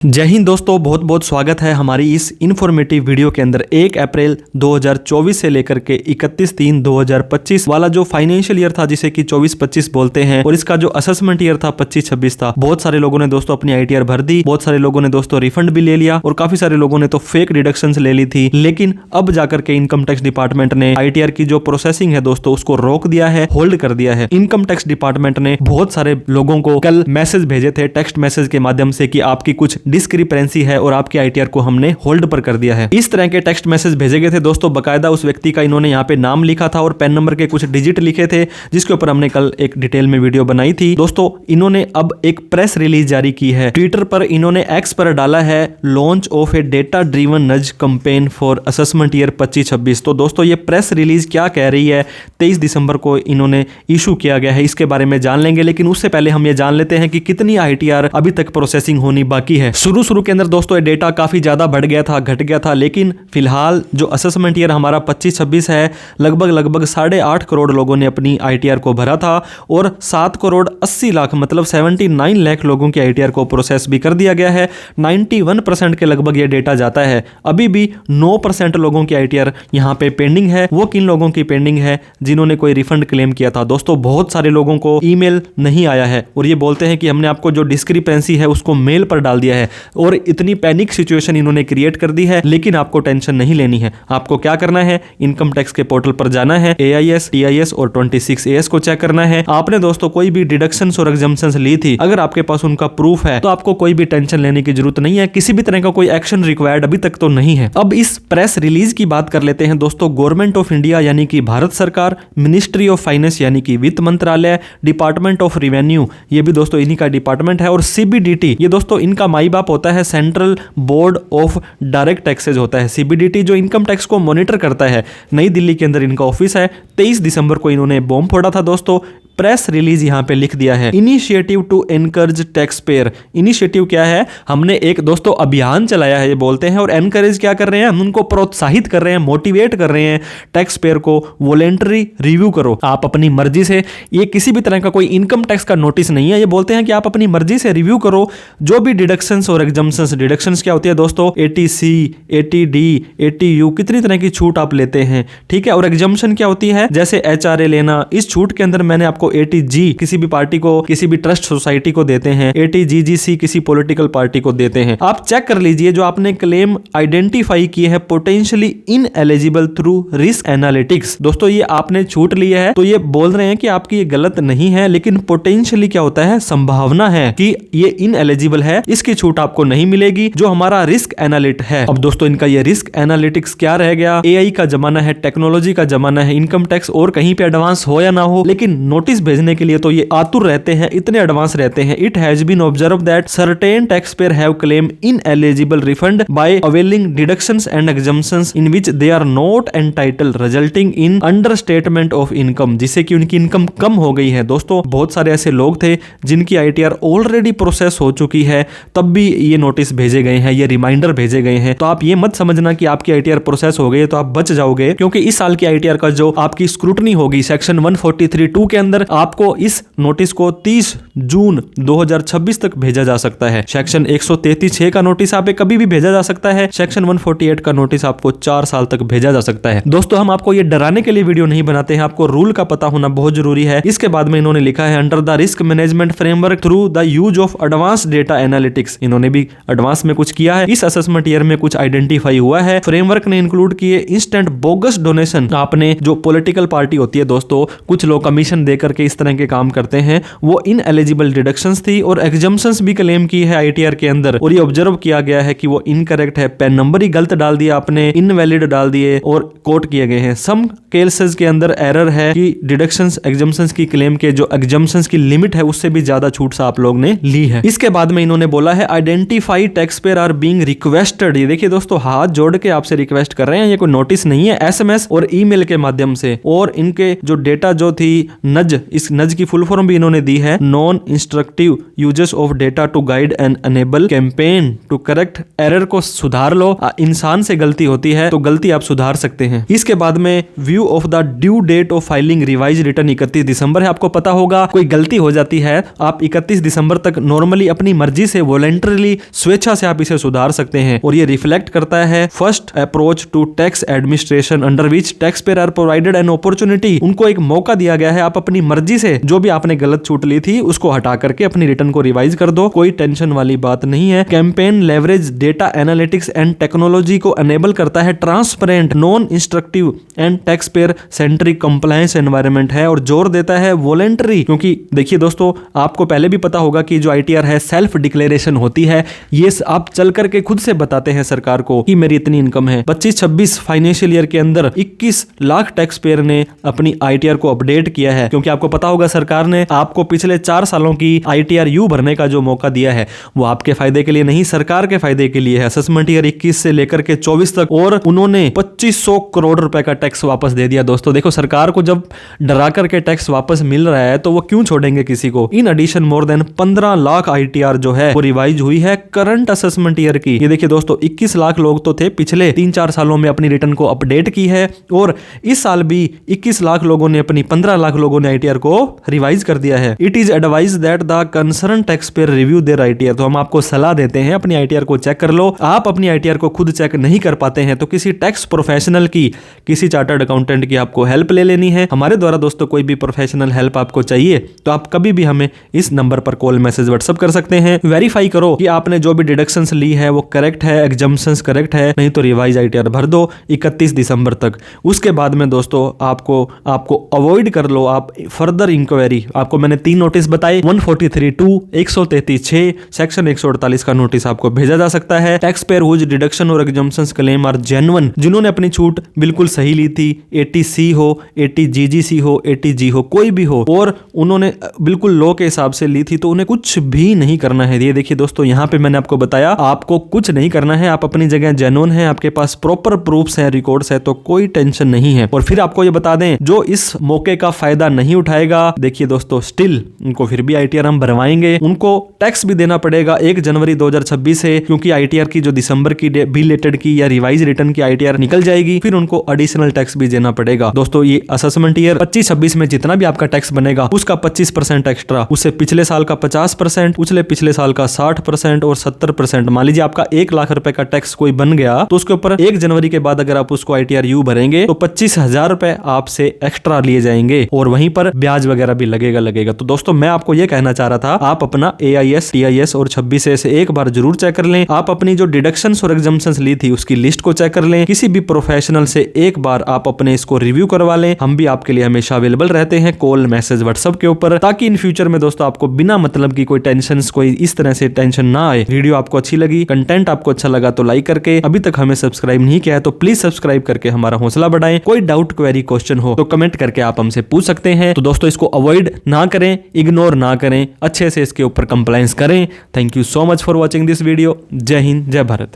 जय हिंद दोस्तों, बहुत बहुत स्वागत है हमारी इस इन्फॉर्मेटिव वीडियो के अंदर। 1 अप्रैल 2024 से लेकर के 31/3/2025 वाला जो फाइनेंशियल ईयर था, जिसे कि 24-25 बोलते हैं, और इसका जो असेसमेंट ईयर था 25-26 था। बहुत सारे लोगों ने दोस्तों अपनी आईटीआर भर दी, बहुत सारे लोगों ने दोस्तों रिफंड भी ले लिया और काफी सारे लोगों ने तो फेक डिडक्शंस ले ली थी। लेकिन अब जाकर के इनकम टैक्स डिपार्टमेंट ने आईटीआर की जो प्रोसेसिंग है दोस्तों, उसको रोक दिया है, होल्ड कर दिया है। इनकम टैक्स डिपार्टमेंट ने बहुत सारे लोगों को कल मैसेज भेजे थे टेक्स्ट मैसेज के माध्यम से कि आपकी कुछ डिस्क्रिपेंसी है और आपकी आईटीआर को हमने होल्ड पर कर दिया है। इस तरह के टेक्स्ट मैसेज भेजे गए थे दोस्तों। बकायदा उस व्यक्ति का इन्होंने यहाँ पे नाम लिखा था और पेन नंबर के कुछ डिजिट लिखे थे, जिसके ऊपर हमने कल एक डिटेल में वीडियो बनाई थी। दोस्तों इन्होंने अब एक प्रेस रिलीज जारी की है। ट्विटर पर इन्होंने एक्स पर डाला है, launch of A data driven नज कैंपेन फॉर असेसमेंट ईयर 25-26। तो दोस्तों ये प्रेस रिलीज क्या कह रही है, 23 दिसंबर को इन्होंने इशू किया गया है, इसके बारे में जान लेंगे। लेकिन उससे पहले हम ये जान लेते हैं कि कितनी आईटीआर अभी तक प्रोसेसिंग होनी बाकी है। शुरू के अंदर दोस्तों ये डेटा काफी ज्यादा बढ़ गया था, घट गया था, लेकिन फिलहाल जो असेसमेंट ईयर हमारा 25-26 है, लगभग 8.5 करोड़ लोगों ने अपनी आईटीआर को भरा था और 7 करोड़ 80 लाख मतलब 79 लाख लोगों की आईटीआर को प्रोसेस भी कर दिया गया है। 91% के लगभग ये डेटा जाता है। अभी भी 9% लोगों की आईटीआर यहाँ पे पेंडिंग है। वो किन लोगों की पेंडिंग है? जिन्होंने कोई रिफंड क्लेम किया था। दोस्तों बहुत सारे लोगों को ईमेल नहीं आया है और ये बोलते हैं कि हमने आपको जो डिस्क्रिपेंसी है उसको मेल पर डाल दिया है, और इतनी पैनिक सिचुएशन इन्होंने क्रिएट कर दी है। लेकिन आपको टेंशन नहीं लेनी है। आपको क्या करना है, इनकम टैक्स के पोर्टल पर जाना है, AIS, TIS और 26AS को चेक करना है। आपने दोस्तों कोई भी डिडक्शंस और एग्जम्पशंस ली थी, अगर आपके पास उनका प्रूफ है तो आपको कोई भी टेंशन लेने की जरूरत नहीं है। किसी भी तरह का कोई एक्शन रिक्वायर्ड अभी तक तो नहीं है। अब इस प्रेस रिलीज की बात कर लेते हैं दोस्तों। गवर्नमेंट ऑफ इंडिया यानी कि भारत सरकार, मिनिस्ट्री ऑफ फाइनेंस यानी कि वित्त मंत्रालय, डिपार्टमेंट ऑफ रेवेन्यू, ये भी दोस्तों इन्हीं का डिपार्टमेंट है, और CBDT ये दोस्तों इनका माई बाप होता है, central board of direct taxes होता है। CBDT जो इनकम टैक्स को मॉनिटर करता है, नई दिल्ली के अंदर इनका ऑफिस है। 23 दिसंबर को इन्होंने बॉम्ब फोड़ा था दोस्तों। प्रेस रिलीज यहां पे लिख दिया है, initiative to encourage taxpayer. Initiative क्या है? हमने एक दोस्तों अभियान चलाया है, ये बोलते हैं, और एनकरेज क्या कर रहे हैं? हम उनको प्रोत्साहित कर रहे हैं, मोटिवेट कर रहे हैं, टैक्स पेयर को वॉलेंटरी रिव्यू करो आप अपनी मर्जी से। ये किसी भी तरह का कोई इनकम टैक्स का नोटिस नहीं है। ये बोलते हैं कि आप अपनी मर्जी से रिव्यू करो जो भी डिडक्शंस और एग्जम्पशंस। डिडक्शंस क्या होती है दोस्तों? 80C, 80D, 80U, कितनी तरह की छूट आप लेते हैं, ठीक है। और एग्जम्पशन क्या होती है? जैसे HRA लेना। इस छूट के अंदर मैंने आपको 80G किसी भी पार्टी को, किसी भी ट्रस्ट सोसाइटी को देते हैं, 80GGC किसी पॉलिटिकल पार्टी को देते हैं। आप चेक कर लीजिए जो आपने क्लेम आइडेंटिफाई किए हैं potentially ineligible through risk analytics. दोस्तों ये आपने छूट ली है तो ये बोल रहे हैं कि आपकी ये गलत नहीं है, लेकिन पोटेंशियली क्या होता है? संभावना है कि ये इनएलिजिबल है, इसकी छूट आपको नहीं मिलेगी, जो हमारा रिस्क एनालिट है। अब दोस्तों इनका ये रिस्क एनालिटिक्स क्या रह गया? AI का जमाना है, टेक्नोलॉजी का जमाना है। इनकम टैक्स और कहीं पे एडवांस हो या ना हो, लेकिन नोटिस भेजने के लिए तो ये आतुर रहते हैं, इतने एडवांस रहते हैं। It has been observed that certain taxpayer have claim ineligible refund by availing deductions and exemptions in which they are not entitled, resulting in understatement of income, जिससे कि उनकी इनकम कम हो गई है। दोस्तों बहुत सारे ऐसे लोग थे जिनकी आईटीआर ऑलरेडी प्रोसेस हो चुकी है, तब भी ये नोटिस भेजे गए हैं, ये रिमाइंडर भेजे गए हैं। तो आप ये मत समझना कि आपकी आईटीआर प्रोसेस हो गई है तो आप बच जाओगे, क्योंकि इस साल की आईटीआर का जो आपकी स्क्रूटनी होगी सेक्शन 143(2) के अंदर, आपको इस नोटिस को 30 जून 2026 तक भेजा जा सकता है। सेक्शन 133(6) का नोटिस आप कभी भी भेजा जा सकता है। सेक्शन 148 का नोटिस आपको 4 साल तक भेजा जा सकता है। दोस्तों हम आपको ये डराने के लिए वीडियो नहीं बनाते हैं, आपको रूल का पता होना बहुत जरूरी है। इसके बाद में इन्होंने लिखा है, under the risk management framework through the use of advance data analytics. इन्होंने भी एडवांस में कुछ किया है। इस असेसमेंट ईयर में कुछ आइडेंटिफाई हुआ है। फ्रेमवर्क ने इंक्लूड किए इंस्टेंट बोगस डोनेशन। आपने जो पॉलिटिकल पार्टी होती है दोस्तों, कुछ लोग कमीशन दे करके इस तरह के काम करते हैं, वो इनएलिजिबल डिडक्शंस थी और एग्जम्पशंस भी क्लेम की है आईटीआर के अंदर, और ये ऑब्जर्व किया गया है कि वो इनकरेक्ट है। पेन नंबर ही गलत डाल दिया आपने, इनवैलिड डाल दिए और कोट किए गए हैं। सम केसेस के अंदर एरर है कि डिडक्शंस एग्जम्पशंस की क्लेम के जो एग्जम्पशंस की लिमिट है उससे भी ज्यादा छूट सा आप लोग ने ली है। इसके बाद में इन्होंने बोला है, identify taxpayer are being requested. ये देखिए दोस्तों, हाथ जोड़ के आपसे रिक्वेस्ट कर रहे हैं, ये कोई नोटिस नहीं है, SMS और ईमेल के माध्यम से। और इनके जो डेटा जो थी नज, इस नज की फुल फॉर्म भी इन्होंने दी है, non non instructive uses of data to guide and enable campaign to correct error को सुधार लो। इंसान से गलती होती है तो गलती आप सुधार सकते हैं। इसके बाद में view of the due date of filing revise return 31 दिसंबर है। आपको पता होगा कोई गलती हो जाती है, आप 31 दिसंबर तक नॉर्मली अपनी मर्जी से वॉलंटरीली स्वेच्छा से आप इसे सुधार सकते हैं और ये रिफ्लेक्ट करता है first approach to tax administration under which taxpayer are provided an opportunity. उनको एक मौका दिया गया है, आप अपनी मर्जी से जो भी आपने गलत छूट ली थी उसको हटा करके अपनी रिटर्न को रिवाइज कर दो, कोई टेंशन वाली बात नहीं है। Campaign leverage data analytics and technology को एनेबल करता है, transparent non instructive and tax payer centric compliance environment है और जोर देता है वॉलंटरी। क्योंकि देखिए दोस्तों, आपको पहले भी पता होगा कि जो आईटीआर है सेल्फ डिक्लेरेशन होती है, ये आप चल करके खुद से बताते हैं सरकार को कि मेरी इतनी इनकम है। 25-26 फाइनेंशियल ईयर के अंदर 21 लाख टैक्स पेयर ने अपनी आईटीआर को अपडेट किया है। क्योंकि आपको पता होगा सरकार ने आपको पिछले 4 सालों की आईटीआर यू भरने का जो मौका दिया है वो आपके फायदे के लिए नहीं, सरकार के फायदे के लिए है। असेसमेंट ईयर 21 से लेकर के 24 तक और उन्होंने 2500 करोड़ रुपए का टैक्स वापस दे दिया। दोस्तों देखो, सरकार को जब डरा करके टैक्स वापस मिल रहा है तो वो क्यों छोड़ेंगे किसी को। In addition more than 15 lakh ITR जो है वो रिवाइज हुई है करंट असेसमेंट ईयर की। ये देखिए दोस्तों, 21 लाख लोग तो थे पिछले 3-4 सालों में अपनी रिटर्न को अपडेट की है और इस साल भी 21 लाख लोगों ने अपनी 15 लाख लोगों ने आईटीआर को रिवाइज कर दिया है। It is advise that the concern taxpayer review their ITR. तो हम आपको सलाह देते हैं अपनी आईटीआर को चेक कर लो। आप अपनी आईटीआर को खुद चेक नहीं कर पाते हैं तो किसी टैक्स प्रोफेशनल की, किसी चार्टर्ड अकाउंटेंट की आपको हेल्प ले लेनी है। हमारे द्वारा दोस्तों कोई भी प्रोफेशनल हेल्प आपको चाहिए तो आप कभी भी हमें इस नंबर पर कॉल, मैसेज, व्हाट्सएप कर सकते हैं। वेरीफाई करो कि आपने जो भी डिडक्शंस ली है वो करेक्ट है, एग्जम्पशंस करेक्ट है, नहीं तो रिवाइज आईटीआर भर दो 31 दिसंबर तक। उसके बाद में दोस्तों आपको अवॉइड कर लो आप फर्दर इंक्वायरी। आपको मैंने 3 नोटिस बताए, 143(2), 133(6), सेक्शन 148 का नोटिस आपको भेजा जा सकता है। टैक्स पेयर हुज डिडक्शन और एग्जम्पशंस क्लेम आर जेन्युइन, जिन्होंने अपनी छूट बिल्कुल सही ली थी, 80C हो, 80GGC हो, 80G हो, कोई भी हो, और उन्होंने बिल्कुल लॉ के हिसाब से ली थी तो उन्हें कुछ भी नहीं करना है। ये देखिए दोस्तों, यहाँ पे मैंने आपको बताया आपको कुछ नहीं करना है, आप अपनी जगह जेन्युइन है, आपके पास प्रॉपर प्रूफ्स हैं, रिकॉर्ड्स है, तो कोई टेंशन नहीं है। और फिर आपको ये बता दें, जो इस मौके का फायदा नहीं उठाएगा, देखिए दोस्तों, स्टिल उनको फिर भी आईटीआर हम भरवाएंगे, उनको टैक्स भी देना पड़ेगा 1 जनवरी 2026 से, क्योंकि आईटीआर की जो दिसंबर की बिलेटेड की या रिवाइज रिटर्न की आईटीआर निकल जाएगी, फिर उनको एडिशनल टैक्स भी देना पड़ेगा। दोस्तों ये असेसमेंट ईयर 25-26 में जितना भी आपका टैक्स बनेगा उसका 25% एक्स्ट्रा, उससे पिछले साल का 50%, पिछले साल का 60% और 70%। मान लीजिए आपका 1 लाख रुपए का टैक्स कोई बन गया तो उसके ऊपर 1 जनवरी के बाद अगर आप उसको आईटीआर यू भरेंगे तो 25,000 रुपए आपसे एक्स्ट्रा लिए जाएंगे और वहीं पर ब्याज वगैरह भी लगेगा। तो दोस्तों मैं आपको ये कहना चाह रहा था, आप अपना AIS, TIS और 26A से एक बार जरूर चेक कर लें। आप अपनी जो डिडक्शंस और एग्जम्पशंस ली थी उसकी लिस्ट को चेक कर लें। किसी भी प्रोफेशनल से एक बार आप अपने इसको रिव्यू करवा लें। हम भी आपके लिए हमेशा अवेलेबल रहते हैं, कॉल, मैसेज, व्हाट्सएप के ऊपर, ताकि इन फ्यूचर में दोस्तों आपको बिना मतलब की कोई टेंशन, कोई इस तरह से टेंशन ना आए। वीडियो आपको अच्छी लगी, कंटेंट आपको अच्छा लगा तो लाइक करके, अभी तक हमें सब्सक्राइब नहीं किया है तो प्लीज सब्सक्राइब करके हमारा हौसला बढ़ाएं। कोई डाउट, क्वेरी, क्वेश्चन हो तो कमेंट करके आप हमसे पूछ सकते हैं। तो दोस्तों इसको अवॉइड ना करें, इग्नोर ना करें, अच्छे से इसके ऊपर कंप्लायंस करें। Thank you so much for watching this video. जय हिंद, जय भारत।